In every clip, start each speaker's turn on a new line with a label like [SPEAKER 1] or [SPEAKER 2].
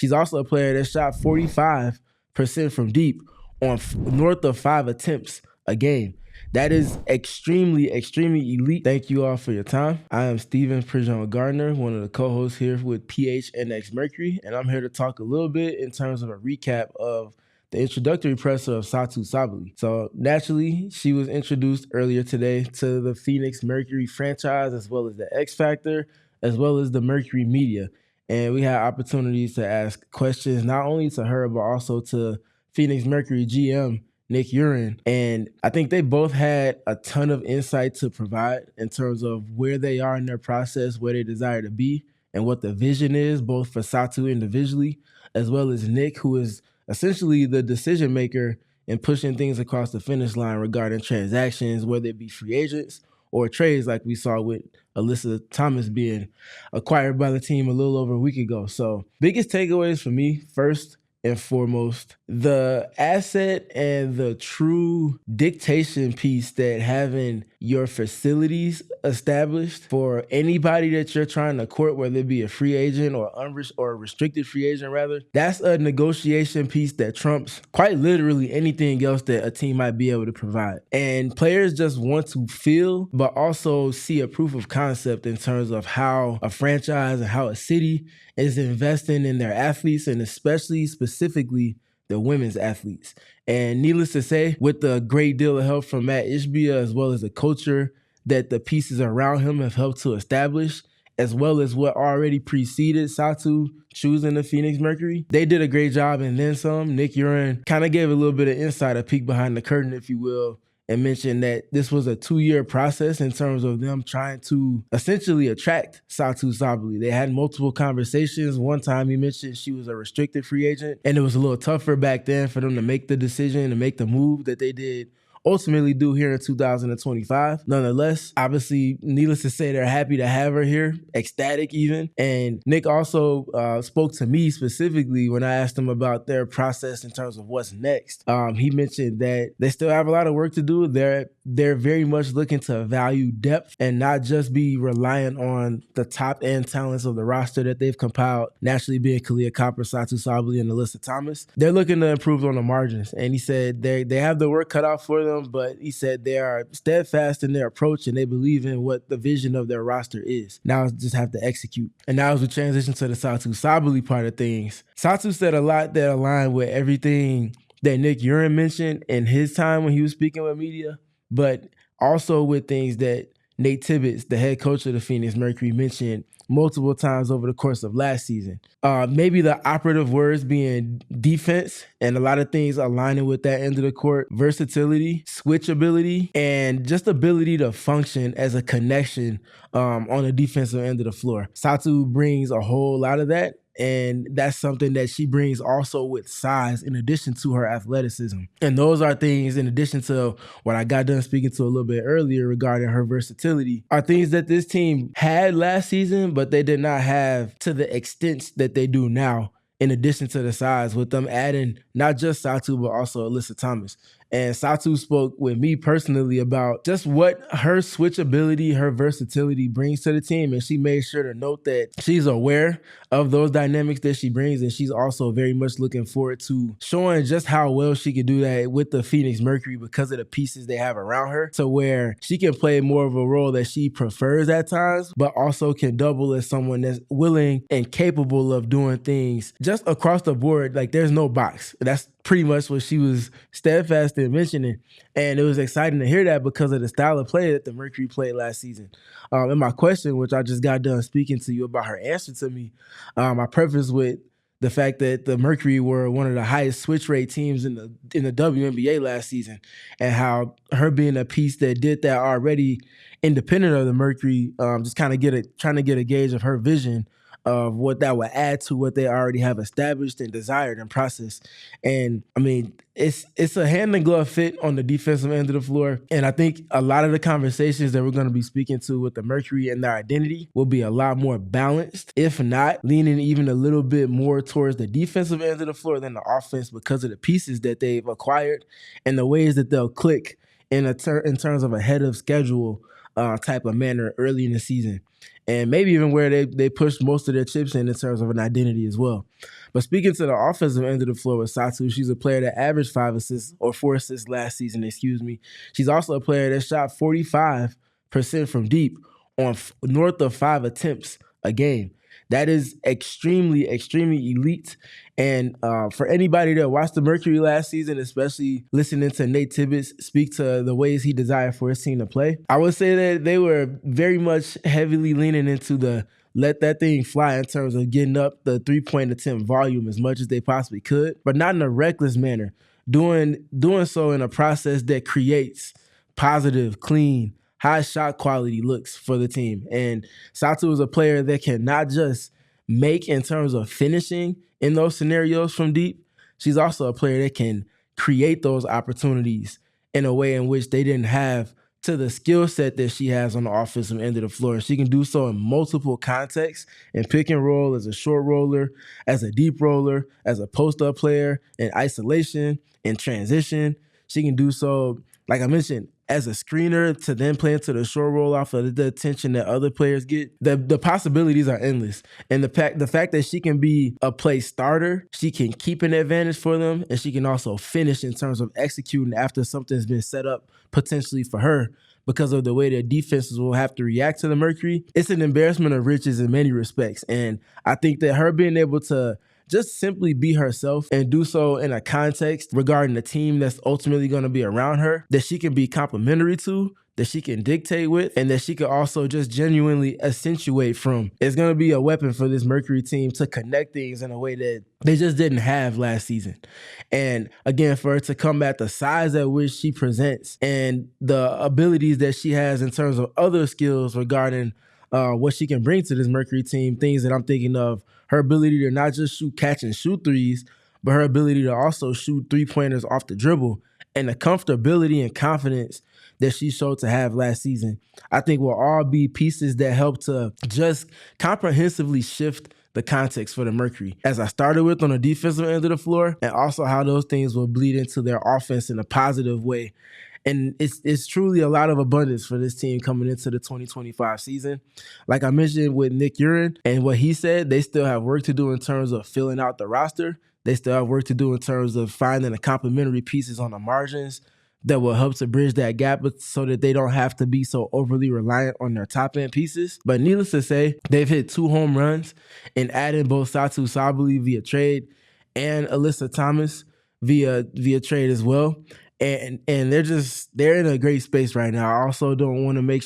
[SPEAKER 1] She's also a player that shot 45% from deep on north of 5 attempts a game. That is extremely, extremely elite. Thank you all for your time. I am Steven Prejean Gardner, one of the co-hosts here with PHNX Mercury, and I'm here to talk a little bit in terms of a recap of the introductory presser of Satou Sabally. So naturally, she was introduced earlier today to the Phoenix Mercury franchise, as well as the X Factor, as well as the Mercury media. And we had opportunities to ask questions not only to her, but also to Phoenix Mercury GM, Nick Urin. And I think they both had a ton of insight to provide in terms of where they are in their process, where they desire to be, and what the vision is, both for Satou individually, as well as Nick, who is essentially the decision maker in pushing things across the finish line regarding transactions, whether it be free agents or trades like we saw with Alyssa Thomas being acquired by the team a little over a week ago. So biggest takeaways for me, first and foremost, the asset and the true dictation piece that having your facilities established for anybody that you're trying to court, whether it be a free agent or a restricted free agent rather, that's a negotiation piece that trumps quite literally anything else that a team might be able to provide. And players just want to feel, but also see a proof of concept in terms of how a franchise and how a city is investing in their athletes, and especially specifically the women's athletes. And needless to say, with the great deal of help from Matt Ishbia, as well as the culture that the pieces around him have helped to establish, as well as what already preceded Satou choosing the Phoenix Mercury, they did a great job and then some. Nick Urin kind of gave a little bit of insight, a peek behind the curtain, if you will, and mentioned that this was a 2-year process in terms of them trying to essentially attract Satou Sabally. They had multiple conversations. One time he mentioned she was a restricted free agent, and it was a little tougher back then for them to make the decision, to make the move that they did ultimately do here in 2025. Nonetheless, obviously, needless to say, they're happy to have her here, ecstatic even. And Nick also spoke to me specifically when I asked him about their process in terms of what's next. He mentioned that they still have a lot of work to do. They're very much looking to value depth and not just be reliant on the top end talents of the roster that they've compiled, naturally being Kalia Copper, Satou Sabally, and Alyssa Thomas. They're looking to improve on the margins. And he said they have the work cut out for them, but he said they are steadfast in their approach and they believe in what the vision of their roster is. Now just have to execute. And now as we transition to the Satou Sabally part of things, Satou said a lot that aligned with everything that Nick Urin mentioned in his time when he was speaking with media, but also with things that Nate Tibbetts, the head coach of the Phoenix Mercury, mentioned multiple times over the course of last season. Maybe the operative words being defense and a lot of things aligning with that end of the court, versatility, switchability, and just ability to function as a connection on the defensive end of the floor. Satou brings a whole lot of that. And that's something that she brings also with size in addition to her athleticism. And those are things, in addition to what I got done speaking to a little bit earlier regarding her versatility, are things that this team had last season, but they did not have to the extent that they do now, in addition to the size, with them adding not just Satou, but also Alyssa Thomas. And Satou spoke with me personally about just what her switchability, her versatility brings to the team. And she made sure to note that she's aware of those dynamics that she brings. And she's also very much looking forward to showing just how well she can do that with the Phoenix Mercury because of the pieces they have around her, to where she can play more of a role that she prefers at times, but also can double as someone that's willing and capable of doing things just across the board. Like, there's no box. That's pretty much what she was steadfast in mentioning. And it was exciting to hear that because of the style of play that the Mercury played last season. And my question, which I just got done speaking to you about her answer to me, I prefaced with the fact that the Mercury were one of the highest switch rate teams in the WNBA last season, and how her being a piece that did that already independent of the Mercury, just kind of trying to get a gauge of her vision of what that would add to what they already have established and desired and processed. And I mean, it's a hand and glove fit on the defensive end of the floor. And I think a lot of the conversations that we're going to be speaking to with the Mercury and their identity will be a lot more balanced, if not leaning even a little bit more towards the defensive end of the floor than the offense, because of the pieces that they've acquired and the ways that they'll click in terms of ahead of schedule type of manner early in the season. And maybe even where they pushed most of their chips in terms of an identity as well. But speaking to the offensive end of the floor with Satou, she's a player that averaged 4 assists last season, She's also a player that shot 45% from deep on north of 5 attempts a game. That is extremely, extremely elite. And for anybody that watched the Mercury last season, especially listening to Nate Tibbetts speak to the ways he desired for his team to play, I would say that they were very much heavily leaning into the let that thing fly in terms of getting up the three-point attempt volume as much as they possibly could, but not in a reckless manner. Doing so in a process that creates positive, clean, high shot quality looks for the team. And Satou is a player that can not just make in terms of finishing in those scenarios from deep, she's also a player that can create those opportunities in a way in which they didn't have to the skill set that she has on the offensive end of the floor. She can do so in multiple contexts, in pick and roll, as a short roller, as a deep roller, as a post-up player, in isolation, in transition. She can do so, like I mentioned, as a screener to then play into the short roll off of the attention that other players get. The possibilities are endless. And the fact that she can be a play starter, she can keep an advantage for them, and she can also finish in terms of executing after something's been set up potentially for her because of the way that defenses will have to react to the Mercury. It's an embarrassment of riches in many respects. And I think that her being able to just simply be herself and do so in a context regarding the team that's ultimately going to be around her, that she can be complimentary to, that she can dictate with, and that she can also just genuinely accentuate from. It's going to be a weapon for this Mercury team to connect things in a way that they just didn't have last season. And again, for her to come at the size at which she presents and the abilities that she has in terms of other skills regarding what she can bring to this Mercury team, things that I'm thinking of, her ability to not just catch and shoot threes, but her ability to also shoot three-pointers off the dribble, and the comfortability and confidence that she showed to have last season, I think will all be pieces that help to just comprehensively shift the context for the Mercury. As I started with on the defensive end of the floor, and also how those things will bleed into their offense in a positive way. And it's truly a lot of abundance for this team coming into the 2025 season. Like I mentioned with Nick Urin and what he said, they still have work to do in terms of filling out the roster. They still have work to do in terms of finding the complementary pieces on the margins that will help to bridge that gap so that they don't have to be so overly reliant on their top-end pieces. But needless to say, they've hit 2 home runs in adding both Satou Sabally via trade and Alyssa Thomas via trade as well. And they're in a great space right now. I also want to make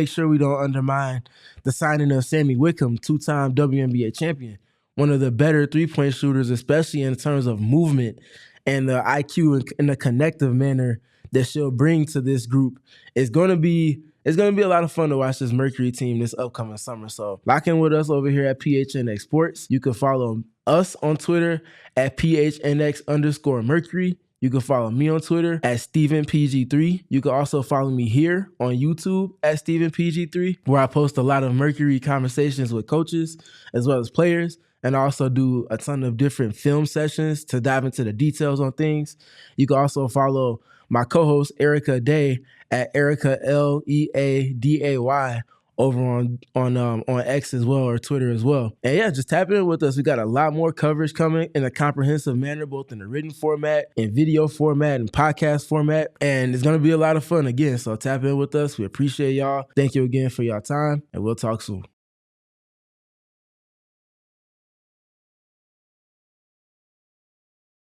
[SPEAKER 1] sure we don't undermine the signing of Sammy Wickham, 2-time WNBA champion, one of the better three-point shooters, especially in terms of movement and the IQ and the connective manner that she'll bring to this group. It's going to be a lot of fun to watch this Mercury team this upcoming summer. So lock in with us over here at PHNX Sports. You can follow us on Twitter at PHNX_Mercury. You can follow me on Twitter at StephenPG3. You can also follow me here on YouTube at StephenPG3, where I post a lot of Mercury conversations with coaches as well as players, and I also do a ton of different film sessions to dive into the details on things. You can also follow my co-host Erica Day at Erica Leaday over on X as well, or Twitter as well. And yeah, just tap in with us. We got a lot more coverage coming in a comprehensive manner, both in the written format, in video format, and podcast format. And it's going to be a lot of fun again. So tap in with us. We appreciate y'all. Thank you again for your time, and we'll talk soon.